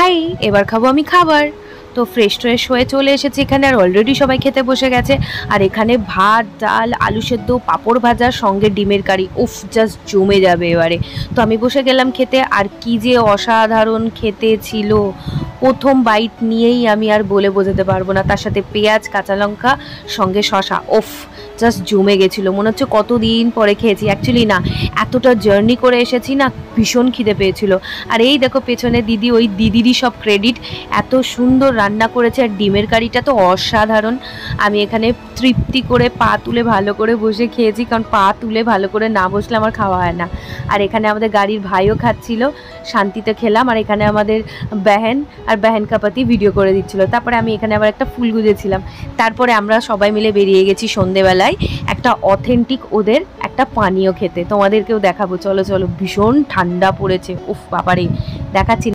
High, এবার খাবো আমি খাবার। তো ফ্রেশ ট্রেশ হয়ে চলে এসেছি এখানে, আর অলরেডি সবাই খেতে বসে গেছে। আর এখানে ভাত, ডাল, আলু সেদ্ধ, পাঁপড় ভাজা, সঙ্গে ডিমের কারি। উফ, জাস্ট জমে যাবে এবারে। তো আমি বসে গেলাম খেতে, আর কি যে অসাধারণ খেতে ছিল। প্রথম বাইট নিয়েই আমি আর বলে বোঝাতে পারবো না। তার সাথে পেঁয়াজ, কাঁচা লঙ্কা, সঙ্গে শশা। ওফ, জাস্ট জমে গেছিলো, মনে হচ্ছে কতদিন পরে খেয়েছি। অ্যাকচুয়ালি না, এতটা জার্নি করে এসেছি না, ভীষণ খিদে পেয়েছিল। আর এই দেখো পেছনে দিদি, ওই দিদিরই সব ক্রেডিট, এত সুন্দর রান্না করেছে। আর ডিমের কারিটা তো অসাধারণ। আমি এখানে তৃপ্তি করে পা তুলে ভালো করে বসে খেয়েছি, কারণ পা তুলে ভালো করে না বসলে আমার খাওয়া হয় না। আর এখানে আমাদের গাড়ির ভাইও খাচ্ছিল, শান্তিতে খেলাম। আর এখানে আমাদের বেহেন আর বেহেন কাপাতি ভিডিও করে দিচ্ছিল। তারপরে আমি এখানে আবার একটা ফুল গুজেছিলাম। তারপরে আমরা সবাই মিলে বেরিয়ে গেছি সন্ধেবেলায় একটা অথেন্টিক ওদের একটা পানীয় খেতে। তোমাদেরকেও দেখাবো, চলো চলো। ভীষণ ঠান্ডা পড়েছে, উফ বাবারে, দেখাচ্ছি।